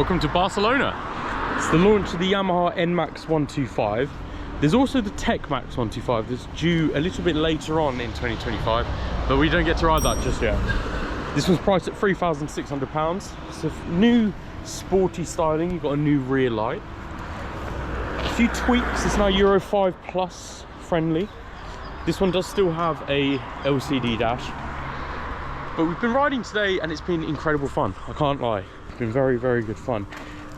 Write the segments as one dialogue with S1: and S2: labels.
S1: Welcome to Barcelona. It's the launch of the Yamaha NMAX 125. There's also the TechMax 125 that's due a little bit later on in 2025, but we don't get to ride that just yet. This one's priced at £3,600. It's a new sporty styling. You've got a new rear light. A few tweaks. It's now Euro 5 Plus friendly. This one does still have a LCD dash. But we've been riding today and it's been incredible fun. I can't lie. It's been very, very good fun.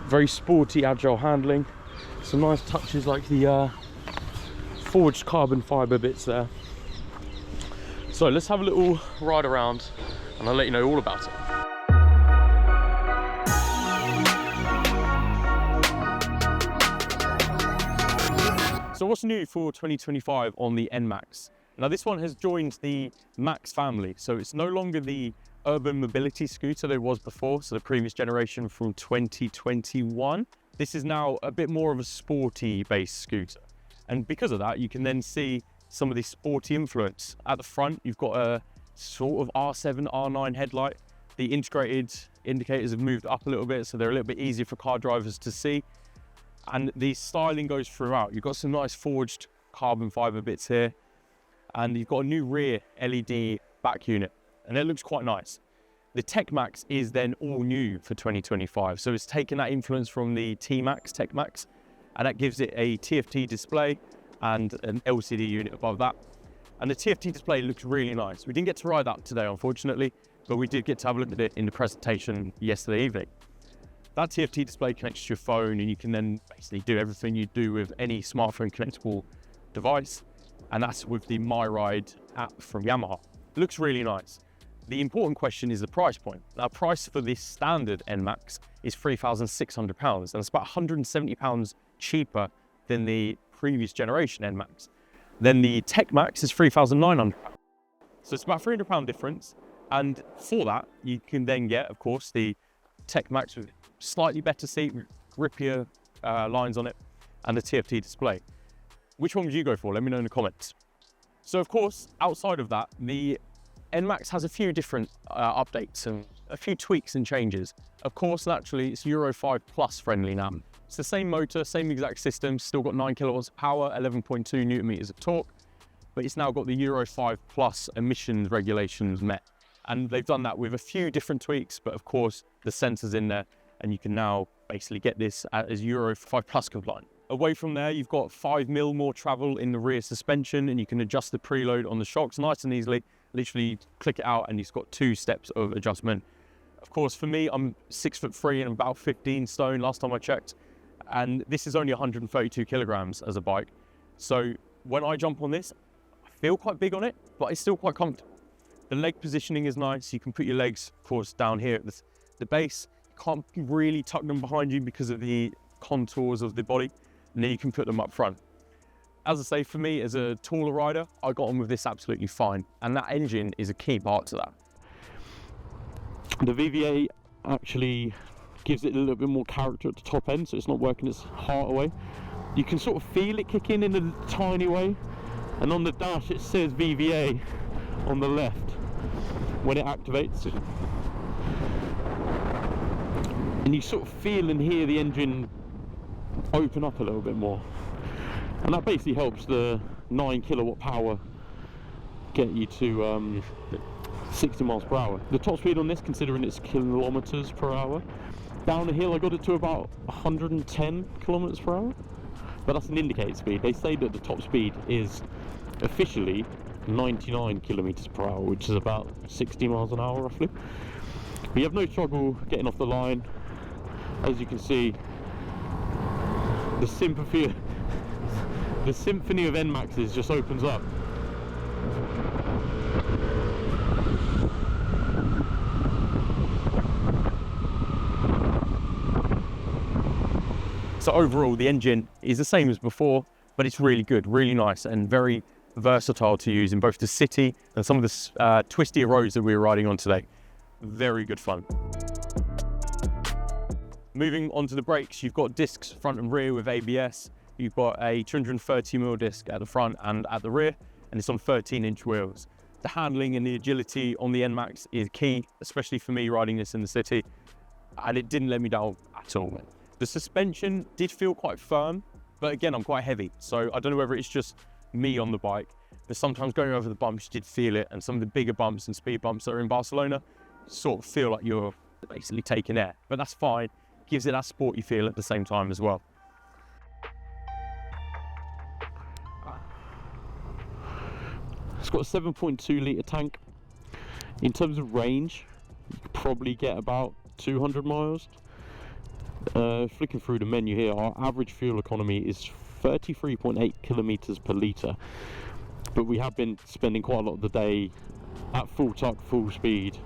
S1: Very sporty, agile handling. Some nice touches like the forged carbon fibre bits there. So let's have a little ride around and I'll let you know all about it. So what's new for 2025 on the NMAX? Now this one has joined the Max family, so it's no longer the urban mobility scooter there was before, so the previous generation from 2021. This is now a bit more of a sporty based scooter. And because of that, you can then see some of the sporty influence. At the front, you've got a sort of R7, R9 headlight. The integrated indicators have moved up a little bit, so they're a little bit easier for car drivers to see. And the styling goes throughout. You've got some nice forged carbon fiber bits here, and you've got a new rear LED back unit, and it looks quite nice. The TechMax is then all new for 2025, so it's taken that influence from the T-Max, TechMax, and that gives it a TFT display and an LCD unit above that. And the TFT display looks really nice. We didn't get to ride that today, unfortunately, but we did get to have a look at it in the presentation yesterday evening. That TFT display connects to your phone, and you can then basically do everything you do with any smartphone connectable device. And that's with the MyRide app from Yamaha. It looks really nice. The important question is the price point. Now, price for this standard NMAX is £3,600, and it's about £170 cheaper than the previous generation NMAX. Then the TechMax is £3,900. So it's about £300 difference. And for that, you can then get, of course, the TechMax with slightly better seat, grippier lines on it, and the TFT display. Which one would you go for? Let me know in the comments. So of course, outside of that, the NMAX has a few different updates and a few tweaks and changes. Of course, naturally, it's Euro 5 Plus friendly now. It's the same motor, same exact system, still got 9 kilowatts of power, 11.2 Newton meters of torque, but it's now got the Euro 5 Plus emissions regulations met. And they've done that with a few different tweaks, but of course, the sensors in there, and you can now basically get this as Euro 5 Plus compliant. Away from there, you've got 5mm more travel in the rear suspension, and you can adjust the preload on the shocks nice and easily. Literally click it out and you've got 2 steps of adjustment. Of course, for me, I'm 6'3" and about 15 stone last time I checked, and this is only 132 kilograms as a bike. So when I jump on this, I feel quite big on it, but it's still quite comfortable. The leg positioning is nice. You can put your legs, of course, down here at the base. You can't really tuck them behind you because of the contours of the body, and then you can put them up front. As I say, for me as a taller rider, I got on with this absolutely fine, and that engine is a key part to that. The VVA actually gives it a little bit more character at the top end, so it's not working its heart away. You can sort of feel it kick in a tiny way, and on the dash it says VVA on the left when it activates. And you sort of feel and hear the engine open up a little bit more, and that basically helps the 9 kilowatt power get you to 60 miles per hour. The top speed on this, considering it's kilometers per hour, down the hill I got it to about 110 kilometers per hour, but that's an indicated speed. They say that the top speed is officially 99 kilometers per hour, which is about 60 miles an hour roughly. But you have no struggle getting off the line. As you can see, the symphony of NMAXs just opens up. So overall, the engine is the same as before, but it's really good, really nice, and very versatile to use in both the city and some of the twistier roads that we were riding on today. Very good fun. Moving on to the brakes, you've got discs front and rear with ABS. You've got a 230mm disc at the front and at the rear, and it's on 13-inch wheels. The handling and the agility on the NMAX is key, especially for me riding this in the city, and it didn't let me down at all. The suspension did feel quite firm, but again, I'm quite heavy. So I don't know whether it's just me on the bike, but sometimes going over the bumps, you did feel it. And some of the bigger bumps and speed bumps that are in Barcelona sort of feel like you're basically taking air, but that's fine. Gives it that sporty feel at the same time as well. It's got a 7.2 litre tank. In terms of range, you could probably get about 200 miles. Flicking through the menu here, our average fuel economy is 33.8 kilometers per litre, but we have been spending quite a lot of the day at full tuck, full speed.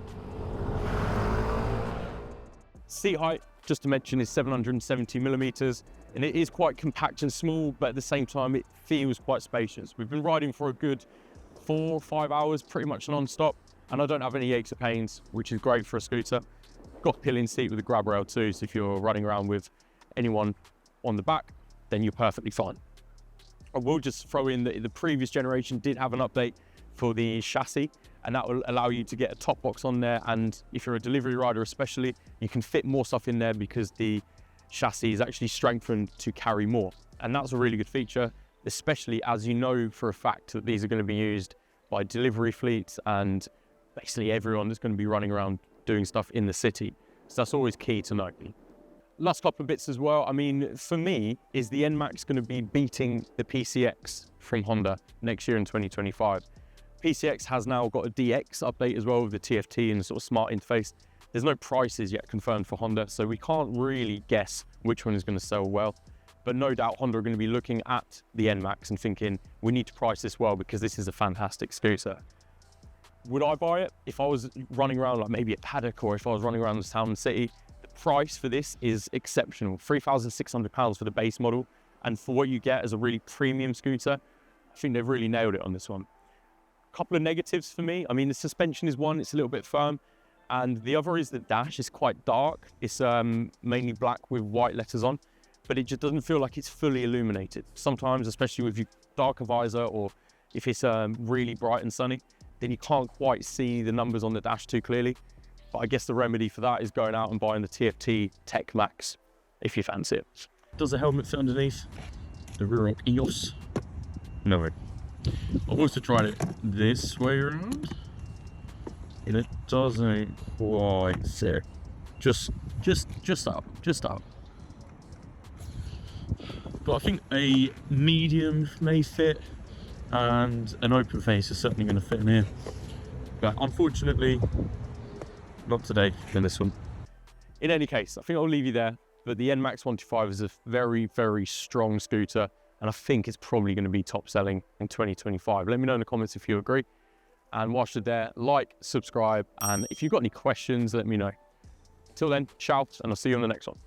S1: Seat height, just to mention, is 770 millimeters, and it is quite compact and small, but at the same time it feels quite spacious. We've been riding for a good 4 or 5 hours pretty much non-stop, and I don't have any aches or pains, which is great for a scooter. Got a pillion seat with a grab rail too, so if you're running around with anyone on the back, then you're perfectly fine. I will just throw in that the previous generation did have an update for the chassis, and that will allow you to get a top box on there, and if you're a delivery rider especially, you can fit more stuff in there because the chassis is actually strengthened to carry more, and that's a really good feature, especially as you know for a fact that these are going to be used by delivery fleets and basically everyone that's going to be running around doing stuff in the city. So that's always key to know. Last couple of bits as well. I mean, for me, is the NMAX going to be beating the PCX from Honda next year in 2025? PCX has now got a DX update as well with the TFT and sort of smart interface. There's no prices yet confirmed for Honda, so we can't really guess which one is going to sell well. But no doubt Honda are going to be looking at the NMAX and thinking, we need to price this well because this is a fantastic scooter. Would I buy it? If I was running around like maybe a paddock, or if I was running around the town and city, the price for this is exceptional. £3,600 for the base model. And for what you get as a really premium scooter, I think they've really nailed it on this one. A couple of negatives for me. I mean, the suspension is one, it's a little bit firm. And the other is the dash is quite dark. It's mainly black with white letters on, but it just doesn't feel like it's fully illuminated. Sometimes, especially with your darker visor, or if it's really bright and sunny, then you can't quite see the numbers on the dash too clearly. But I guess the remedy for that is going out and buying the TFT Tech Max, if you fancy it. Does the helmet fit underneath the rear op EOS? No. I've also tried it this way around, and it doesn't quite fit. Just up. But I think a medium may fit, and an open face is certainly going to fit in here. But unfortunately, not today in this one. In any case, I think I'll leave you there. But the NMAX 125 is a very, very strong scooter, and I think it's probably going to be top selling in 2025. Let me know in the comments if you agree. And whilst you're there, like, subscribe, and if you've got any questions, let me know. Till then, ciao, and I'll see you on the next one.